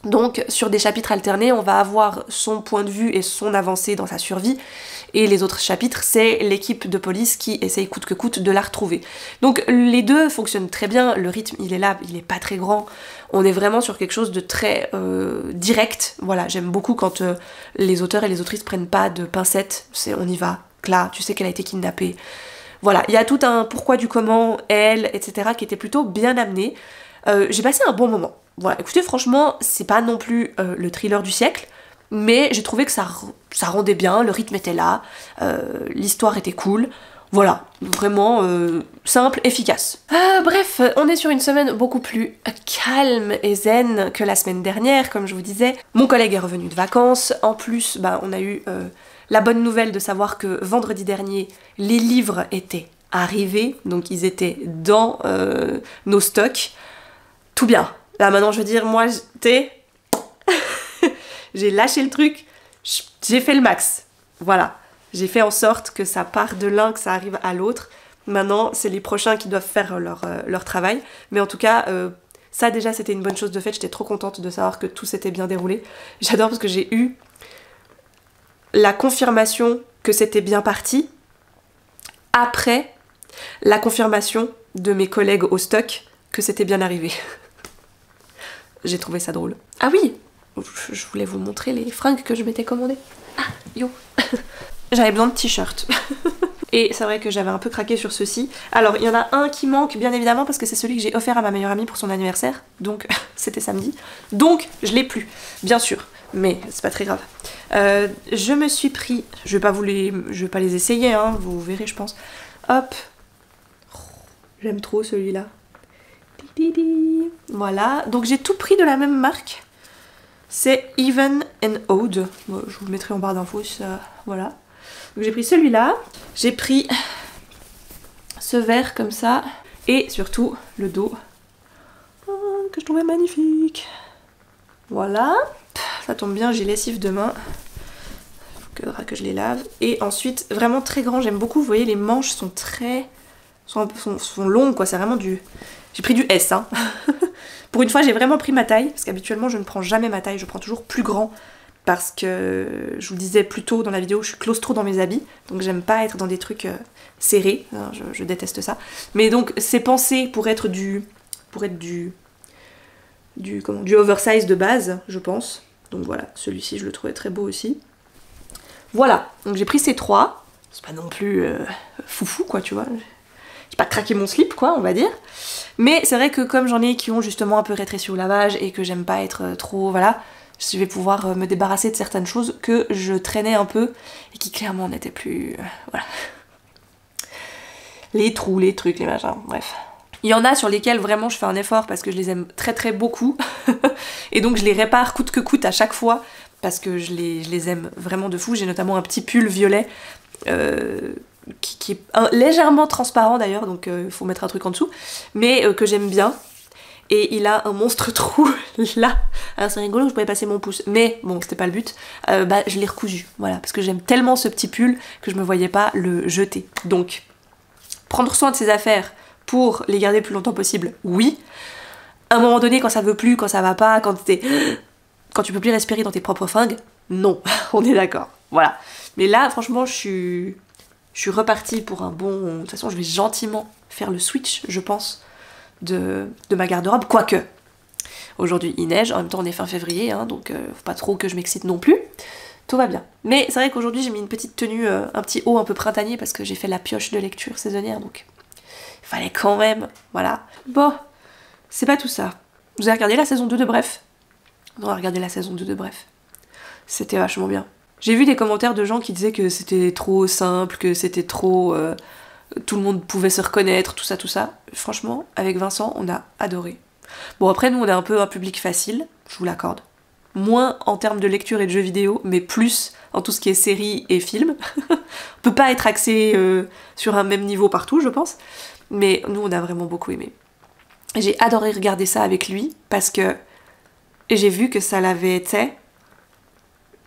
Donc sur des chapitres alternés, on va avoir son point de vue et son avancée dans sa survie, et les autres chapitres, c'est l'équipe de police qui essaye coûte que coûte de la retrouver. Donc les deux fonctionnent très bien, le rythme il est là, il est pas très grand, on est vraiment sur quelque chose de très direct. Voilà, j'aime beaucoup quand les auteurs et les autrices prennent pas de pincettes, on y va, là, tu sais qu'elle a été kidnappée. Voilà, il y a tout un pourquoi du comment, elle, etc. qui était plutôt bien amené. J'ai passé un bon moment. Voilà, écoutez, franchement, c'est pas non plus le thriller du siècle, mais j'ai trouvé que ça rendait bien, le rythme était là, l'histoire était cool. Voilà, vraiment simple, efficace. Bref, on est sur une semaine beaucoup plus calme et zen que la semaine dernière, comme je vous disais. Mon collègue est revenu de vacances, en plus, on a eu la bonne nouvelle de savoir que vendredi dernier, les livres étaient arrivés, donc ils étaient dans nos stocks. Tout bien. Là maintenant je veux dire, moi j'ai lâché le truc, j'ai fait le max. Voilà. J'ai fait en sorte que ça part de l'un, que ça arrive à l'autre. Maintenant, c'est les prochains qui doivent faire leur travail. Mais en tout cas, ça déjà c'était une bonne chose de fait. J'étais trop contente de savoir que tout s'était bien déroulé. J'adore parce que j'ai eu la confirmation que c'était bien parti après la confirmation de mes collègues au stock que c'était bien arrivé. J'ai trouvé ça drôle. Ah oui, je voulais vous montrer les fringues que je m'étais commandées. Ah, yo. J'avais besoin de t-shirts. Et c'est vrai que j'avais un peu craqué sur ceci. Alors, il y en a un qui manque, bien évidemment, parce que c'est celui que j'ai offert à ma meilleure amie pour son anniversaire. Donc, c'était samedi. Donc, je l'ai plus, bien sûr. Mais c'est pas très grave. Je me suis pris... Je vais pas les essayer, hein, vous verrez, je pense. Hop. J'aime trop celui-là. Voilà, donc j'ai tout pris de la même marque. C'est Even and Oud. Bon, je vous le mettrai en barre d'infos, ça... voilà. Donc j'ai pris celui-là. J'ai pris ce vert comme ça. Et surtout le dos. Que je trouvais magnifique. Voilà. Ça tombe bien, j'ai lessive demain. Il faudra que je les lave. Et ensuite, vraiment très grand, j'aime beaucoup. Vous voyez, les manches sont très... sont longues, quoi. C'est vraiment du... J'ai pris du S, hein. Pour une fois, j'ai vraiment pris ma taille, parce qu'habituellement, je ne prends jamais ma taille, je prends toujours plus grand, parce que, je vous le disais plus tôt dans la vidéo, je suis claustro dans mes habits, donc j'aime pas être dans des trucs serrés, hein, je déteste ça. Mais donc, c'est pensé pour être du oversize de base, je pense. Donc voilà, celui-ci, je le trouvais très beau aussi. Voilà, donc j'ai pris ces trois, c'est pas non plus foufou, quoi, tu vois. j'ai pas craqué mon slip quoi, on va dire. Mais c'est vrai que comme j'en ai qui ont justement un peu rétréci au lavage et que j'aime pas être trop, voilà, je vais pouvoir me débarrasser de certaines choses que je traînais un peu et qui clairement n'étaient plus, voilà. Les trous, les trucs, les machins, bref. Il y en a sur lesquels vraiment je fais un effort parce que je les aime très très beaucoup et donc je les répare coûte que coûte à chaque fois parce que je les aime vraiment de fou. J'ai notamment un petit pull violet qui est légèrement transparent d'ailleurs, donc il faut mettre un truc en dessous, mais que j'aime bien. Et il a un monstre trou là. Alors c'est rigolo, je pourrais passer mon pouce, mais bon, c'était pas le but. Je l'ai recousu, voilà, parce que j'aime tellement ce petit pull que je me voyais pas le jeter. Donc, prendre soin de ses affaires pour les garder le plus longtemps possible, oui. À un moment donné, quand ça veut plus, quand ça va pas, quand tu peux plus respirer dans tes propres fringues, non, on est d'accord, voilà. Mais là, franchement, je suis repartie pour un bon... De toute façon, je vais gentiment faire le switch, je pense, de ma garde-robe, quoique. Aujourd'hui, il neige, en même temps, on est fin février, hein, donc faut pas trop que je m'excite non plus. Tout va bien. Mais c'est vrai qu'aujourd'hui, j'ai mis une petite tenue, un petit haut un peu printanier, parce que j'ai fait la pioche de lecture saisonnière, donc il fallait quand même, voilà. Bon, c'est pas tout ça. Vous avez regardé la saison 2 de Bref? On a regardé la saison 2 de Bref. C'était vachement bien. J'ai vu des commentaires de gens qui disaient que c'était trop simple, que c'était trop... tout le monde pouvait se reconnaître, tout ça, tout ça. Franchement, avec Vincent, on a adoré. Bon, après, nous, on est un peu un public facile, je vous l'accorde. Moins en termes de lecture et de jeux vidéo, mais plus en tout ce qui est séries et films. On peut pas être axé sur un même niveau partout, je pense. Mais nous, on a vraiment beaucoup aimé. J'ai adoré regarder ça avec lui, parce que j'ai vu que ça l'avait été...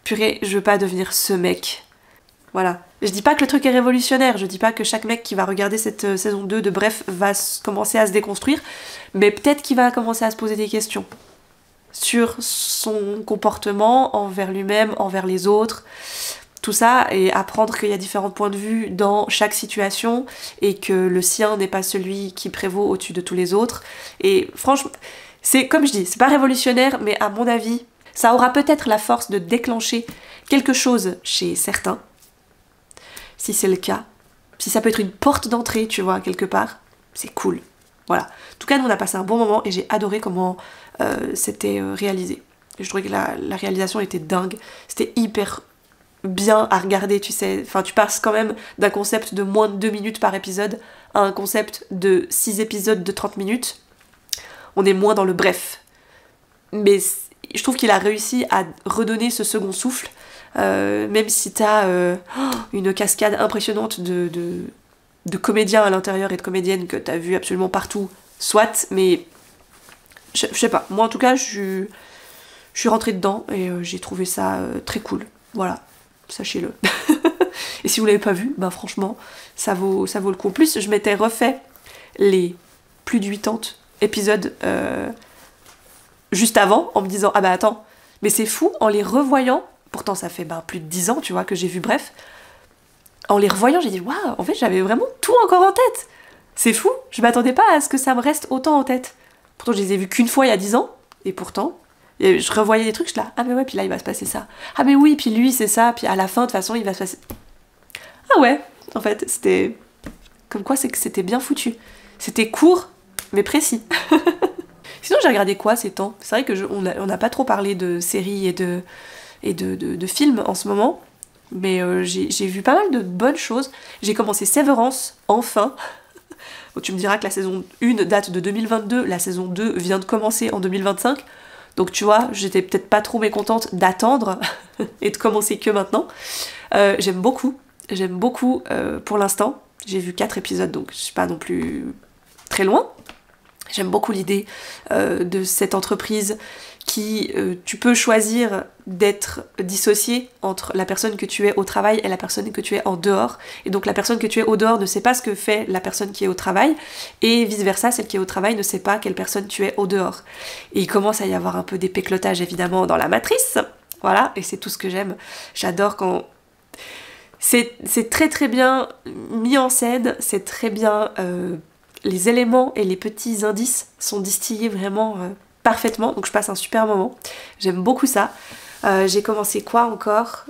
Purée, je veux pas devenir ce mec. Voilà. Je dis pas que le truc est révolutionnaire, je dis pas que chaque mec qui va regarder cette saison 2 de Bref va commencer à se déconstruire, mais peut-être qu'il va commencer à se poser des questions sur son comportement envers lui-même, envers les autres, tout ça, et apprendre qu'il y a différents points de vue dans chaque situation, et que le sien n'est pas celui qui prévaut au-dessus de tous les autres. Et franchement, c'est comme je dis, c'est pas révolutionnaire, mais à mon avis, ça aura peut-être la force de déclencher quelque chose chez certains, si c'est le cas. Si ça peut être une porte d'entrée, tu vois, quelque part, c'est cool. Voilà. En tout cas, nous, on a passé un bon moment et j'ai adoré comment c'était réalisé. Et je trouvais que la réalisation était dingue. C'était hyper bien à regarder, tu sais. Enfin, tu passes quand même d'un concept de moins de 2 minutes par épisode à un concept de 6 épisodes de 30 minutes. On est moins dans le bref. Mais je trouve qu'il a réussi à redonner ce second souffle. Même si t'as une cascade impressionnante de comédiens à l'intérieur et de comédiennes que t'as vu absolument partout, soit, mais je sais pas. Moi en tout cas, je suis rentrée dedans et j'ai trouvé ça très cool. Voilà, sachez-le. Et si vous l'avez pas vu, bah franchement, ça vaut le coup. En plus, je m'étais refait les plus de 80 épisodes juste avant, en me disant, ah bah attends, mais c'est fou, en les revoyant, pourtant ça fait plus de 10 ans, tu vois, que j'ai vu Bref, en les revoyant, j'ai dit, waouh, en fait j'avais vraiment tout encore en tête. C'est fou, je m'attendais pas à ce que ça me reste autant en tête. Pourtant je les ai vus qu'une fois il y a 10 ans, et pourtant, je revoyais des trucs, je suis là, ah mais ouais, puis là il va se passer ça. Ah mais oui, puis lui c'est ça, puis à la fin de toute façon il va se passer... Ah ouais, en fait, c'était... Comme quoi c'est que c'était bien foutu. C'était court, mais précis. Sinon j'ai regardé quoi ces temps? C'est vrai que on n'a pas trop parlé de séries et de films en ce moment, mais j'ai vu pas mal de bonnes choses. J'ai commencé Severance, enfin. Bon, tu me diras que la saison 1 date de 2022, la saison 2 vient de commencer en 2025, donc tu vois, j'étais peut-être pas trop mécontente d'attendre et de commencer que maintenant. J'aime beaucoup pour l'instant. J'ai vu 4 épisodes, donc je suis pas non plus très loin. J'aime beaucoup l'idée de cette entreprise qui, tu peux choisir d'être dissocié entre la personne que tu es au travail et la personne que tu es en dehors. Et donc la personne que tu es au dehors ne sait pas ce que fait la personne qui est au travail, et vice-versa, celle qui est au travail ne sait pas quelle personne tu es au dehors. Et il commence à y avoir un peu d'épéclotage évidemment dans la matrice, voilà, et c'est tout ce que j'aime. J'adore quand... C'est très très bien mis en scène, c'est très bien... les éléments et les petits indices sont distillés vraiment parfaitement, donc je passe un super moment. J'aime beaucoup ça. J'ai commencé quoi encore?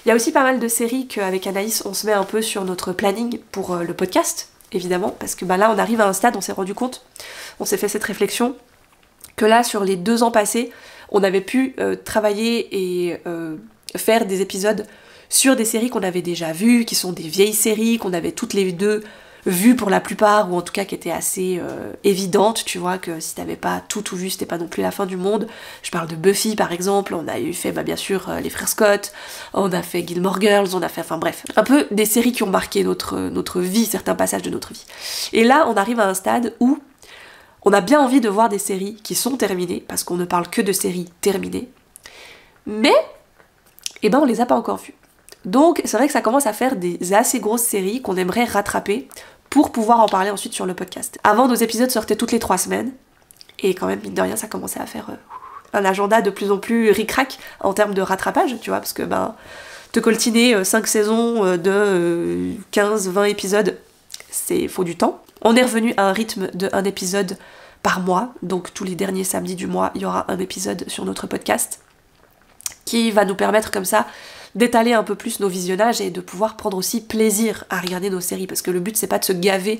Il y a aussi pas mal de séries qu'avec Anaïs on se met un peu sur notre planning pour le podcast. évidemment, parce que là on arrive à un stade, on s'est rendu compte, on s'est fait cette réflexion, que là sur les 2 ans passés, on avait pu travailler et faire des épisodes sur des séries qu'on avait déjà vues, qui sont des vieilles séries, qu'on avait toutes les deux vues pour la plupart, ou en tout cas qui étaient assez évidentes, tu vois, que si t'avais pas tout vu, c'était pas non plus la fin du monde. Je parle de Buffy par exemple, on a eu fait bien sûr les frères Scott, on a fait Gilmore Girls, on a fait, enfin bref, un peu des séries qui ont marqué notre vie, certains passages de notre vie. Et là, on arrive à un stade où on a bien envie de voir des séries qui sont terminées, parce qu'on ne parle que de séries terminées, mais, on les a pas encore vues. Donc c'est vrai que ça commence à faire des assez grosses séries qu'on aimerait rattraper pour pouvoir en parler ensuite sur le podcast. Avant, nos épisodes sortaient toutes les 3 semaines, et quand même, mine de rien, ça commençait à faire un agenda de plus en plus ric-rac en termes de rattrapage, tu vois, parce que te coltiner 5 saisons de 15-20 épisodes, faut du temps. On est revenu à un rythme de 1 épisode par mois, donc tous les derniers samedis du mois, il y aura un épisode sur notre podcast, qui va nous permettre comme ça d'étaler un peu plus nos visionnages et de pouvoir prendre aussi plaisir à regarder nos séries, parce que le but c'est pas de se gaver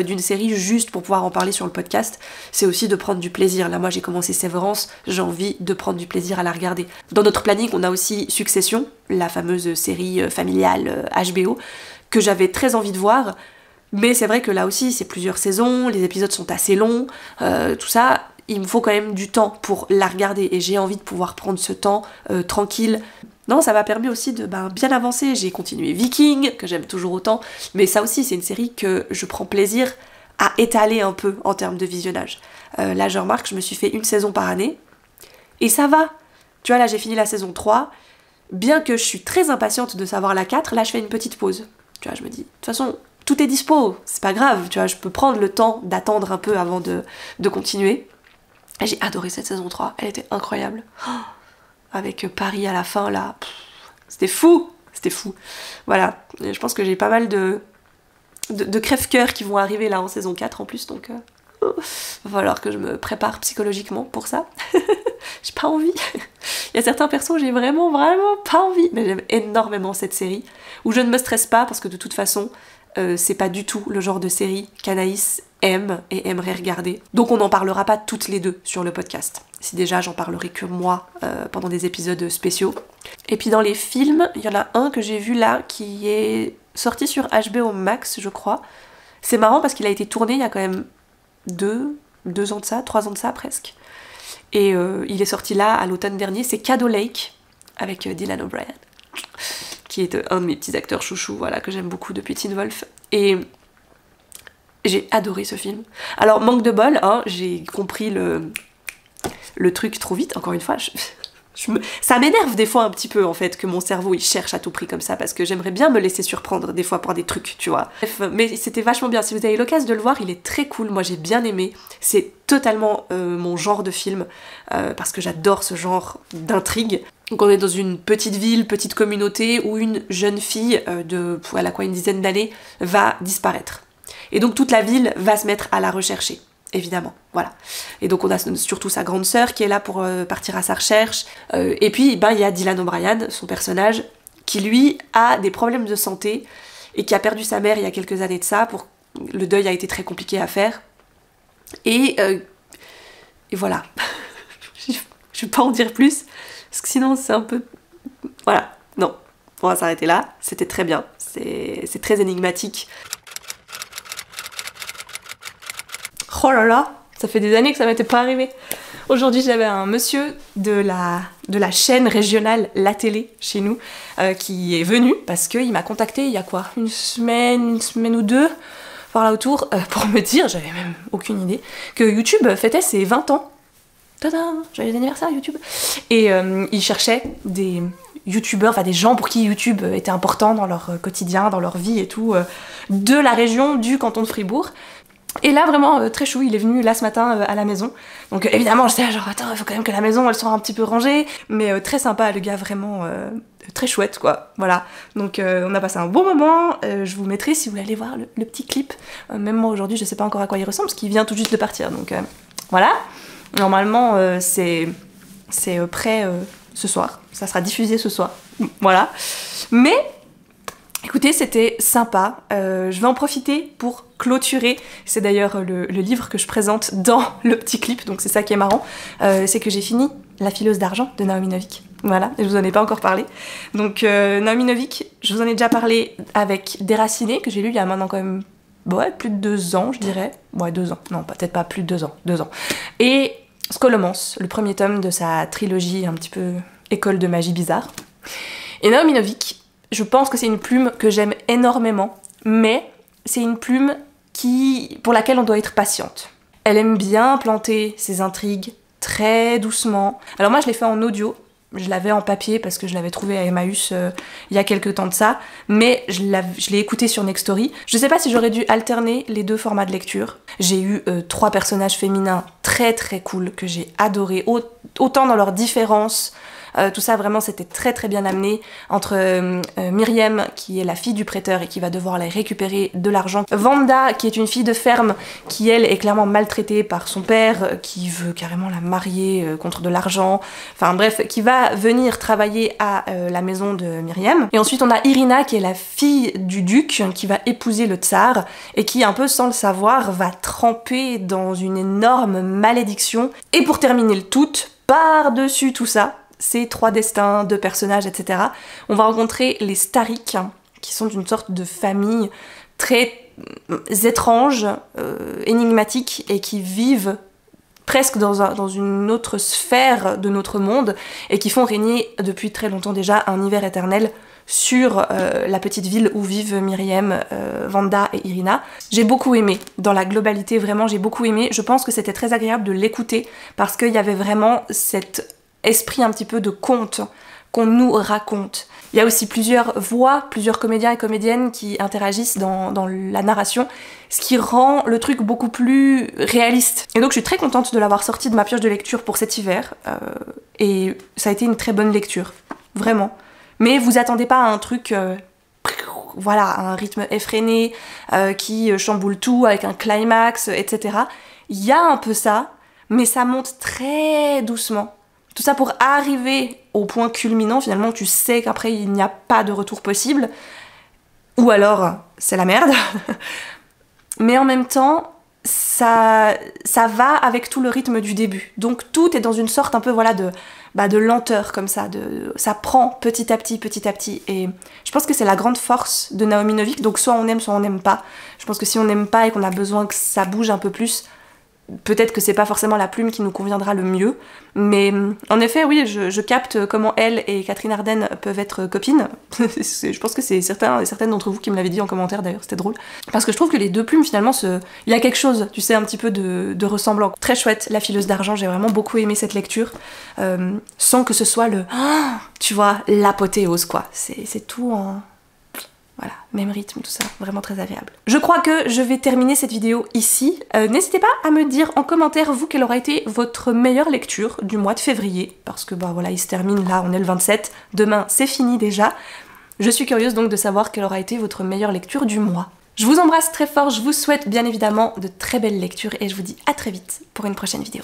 d'une série juste pour pouvoir en parler sur le podcast, c'est aussi de prendre du plaisir. Là moi j'ai commencé Sévérance, j'ai envie de prendre du plaisir à la regarder. Dans notre planning on a aussi Succession, la fameuse série familiale HBO, que j'avais très envie de voir, mais c'est vrai que là aussi c'est plusieurs saisons, les épisodes sont assez longs, tout ça, il me faut quand même du temps pour la regarder, et j'ai envie de pouvoir prendre ce temps tranquille. Non, ça m'a permis aussi de bien avancer. J'ai continué Viking, que j'aime toujours autant, mais ça aussi c'est une série que je prends plaisir à étaler un peu en termes de visionnage. Là je remarque, je me suis fait 1 saison par année, et ça va. Tu vois, là j'ai fini la saison 3, bien que je suis très impatiente de savoir la 4, là je fais une petite pause. Tu vois, je me dis, de toute façon, tout est dispo, c'est pas grave, tu vois, je peux prendre le temps d'attendre un peu avant de continuer. Et j'ai adoré cette saison 3, elle était incroyable. Avec Paris à la fin, là, c'était fou. Voilà, et je pense que j'ai pas mal de crève-cœur qui vont arriver là en saison 4 en plus, donc va falloir que je me prépare psychologiquement pour ça. J'ai pas envie. Il y a certains persos où j'ai vraiment pas envie, mais j'aime énormément cette série, où je ne me stresse pas, parce que de toute façon, c'est pas du tout le genre de série qu'Anaïs aime et aimerait regarder. Donc on n'en parlera pas toutes les deux sur le podcast. Si déjà j'en parlerai que moi pendant des épisodes spéciaux. Et puis dans les films, il y en a un que j'ai vu là qui est sorti sur HBO Max, je crois. C'est marrant parce qu'il a été tourné il y a quand même 2 ans de ça, 3 ans de ça presque. Et il est sorti là à l'automne dernier, c'est Caddo Lake avec Dylan O'Brien, qui est un de mes petits acteurs chouchous, voilà, que j'aime beaucoup depuis Teen Wolf. Et j'ai adoré ce film. Alors manque de bol, hein, j'ai compris le truc trop vite, encore une fois. Ça m'énerve des fois un petit peu en fait que mon cerveau il cherche à tout prix comme ça, parce que j'aimerais bien me laisser surprendre des fois par des trucs, tu vois. Bref, mais c'était vachement bien. Si vous avez l'occasion de le voir, il est très cool. Moi j'ai bien aimé. C'est totalement mon genre de film, parce que j'adore ce genre d'intrigue. Donc on est dans une petite ville, petite communauté où une jeune fille elle a quoi, une dizaine d'années, va disparaître. Et donc toute la ville va se mettre à la rechercher. Évidemment, voilà. Et donc on a surtout sa grande sœur qui est là pour partir à sa recherche. Et puis il y a Dylan O'Brien, son personnage, qui lui a des problèmes de santé et qui a perdu sa mère il y a quelques années de ça. Le deuil a été très compliqué à faire. Et voilà. Je vais pas en dire plus, parce que sinon c'est un peu... Voilà, non. On va s'arrêter là. C'était très bien. C'est très énigmatique. Oh là là, ça fait des années que ça m'était pas arrivé. Aujourd'hui, j'avais un monsieur de la chaîne régionale La Télé chez nous qui est venu parce qu'il m'a contacté il y a quoi, une semaine ou 2 par là autour pour me dire, j'avais même aucune idée, que YouTube fêtait ses 20 ans. Tada, joyeux anniversaire YouTube. Et il cherchait des youtubeurs, enfin des gens pour qui YouTube était important dans leur quotidien, dans leur vie et tout, de la région du canton de Fribourg. Et là vraiment très chou, il est venu là ce matin à la maison. Donc évidemment j'étais là genre attends, il faut quand même que la maison elle soit un petit peu rangée, mais très sympa, le gars vraiment très chouette quoi, voilà. Donc on a passé un bon moment, je vous mettrai si vous voulez aller voir le petit clip. Même moi aujourd'hui je sais pas encore à quoi il ressemble parce qu'il vient tout juste de partir, donc voilà. Normalement c'est prêt ce soir, ça sera diffusé ce soir, voilà. Mais Écoutez, c'était sympa. Je vais en profiter pour clôturer. C'est d'ailleurs le livre que je présente dans le petit clip, donc c'est ça qui est marrant. C'est que j'ai fini La fileuse d'argent de Naomi Novik. Voilà, et je vous en ai pas encore parlé. Donc Naomi Novik, je vous en ai déjà parlé avec Déraciné, que j'ai lu il y a maintenant quand même plus de 2 ans, je dirais. Ouais, 2 ans. Non, peut-être pas plus de 2 ans. 2 ans. Et Scholomance, le premier tome de sa trilogie un petit peu école de magie bizarre. Et Naomi Novik, je pense que c'est une plume que j'aime énormément, mais c'est une plume pour laquelle on doit être patiente. Elle aime bien planter ses intrigues très doucement. Alors moi je l'ai fait en audio, je l'avais en papier parce que je l'avais trouvé à Emmaüs il y a quelques temps de ça, mais je l'ai écouté sur Nextory. Je sais pas si j'aurais dû alterner les 2 formats de lecture. J'ai eu 3 personnages féminins très très cool que j'ai adoré, autant dans leurs différences. Tout ça vraiment c'était très très bien amené entre Myriam qui est la fille du prêteur et qui va devoir aller récupérer de l'argent, Vanda qui est une fille de ferme qui elle est clairement maltraitée par son père qui veut carrément la marier contre de l'argent, enfin bref, qui va venir travailler à la maison de Myriam. Et ensuite on a Irina qui est la fille du duc qui va épouser le tsar et qui un peu sans le savoir va tremper dans une énorme malédiction. Et pour terminer le tout, par-dessus tout ça, ces 3 destins, 2 personnages, etc. On va rencontrer les Starik, qui sont une sorte de famille très étrange, énigmatique, et qui vivent presque dans une autre sphère de notre monde, et qui font régner depuis très longtemps déjà un hiver éternel sur la petite ville où vivent Myriam, Vanda et Irina. J'ai beaucoup aimé, dans la globalité, vraiment j'ai beaucoup aimé. Je pense que c'était très agréable de l'écouter, parce qu'il y avait vraiment cet esprit un petit peu de conte qu'on nous raconte. Il y a aussi plusieurs voix, plusieurs comédiens et comédiennes qui interagissent dans la narration, ce qui rend le truc beaucoup plus réaliste. Et donc je suis très contente de l'avoir sorti de ma pioche de lecture pour cet hiver, et ça a été une très bonne lecture, vraiment. Mais vous attendez pas à un truc, voilà, à un rythme effréné, qui chamboule tout avec un climax, etc. Il y a un peu ça, mais ça monte très doucement. Tout ça pour arriver au point culminant, finalement, tu sais qu'après il n'y a pas de retour possible, ou alors c'est la merde. Mais en même temps, ça va avec tout le rythme du début. Donc tout est dans une sorte un peu voilà de lenteur comme ça, ça prend petit à petit, et je pense que c'est la grande force de Naomi Novik, donc soit on n'aime pas. Je pense que si on n'aime pas et qu'on a besoin que ça bouge un peu plus, peut-être que c'est pas forcément la plume qui nous conviendra le mieux, mais en effet, oui, je capte comment elle et Catherine Arden peuvent être copines. Je pense que c'est certaines d'entre vous qui me l'avaient dit en commentaire d'ailleurs, c'était drôle. Parce que je trouve que les 2 plumes, finalement, il y a quelque chose, tu sais, un petit peu de ressemblant. Très chouette, La fileuse d'argent, j'ai vraiment beaucoup aimé cette lecture, sans que ce soit tu vois, l'apothéose, quoi. C'est tout en... Voilà, même rythme, tout ça, vraiment très agréable. Je crois que je vais terminer cette vidéo ici. N'hésitez pas à me dire en commentaire, vous, quelle aura été votre meilleure lecture du mois de février, parce que bah voilà, il se termine là, on est le 27, demain c'est fini déjà. Je suis curieuse donc de savoir quelle aura été votre meilleure lecture du mois. Je vous embrasse très fort, je vous souhaite bien évidemment de très belles lectures et je vous dis à très vite pour une prochaine vidéo.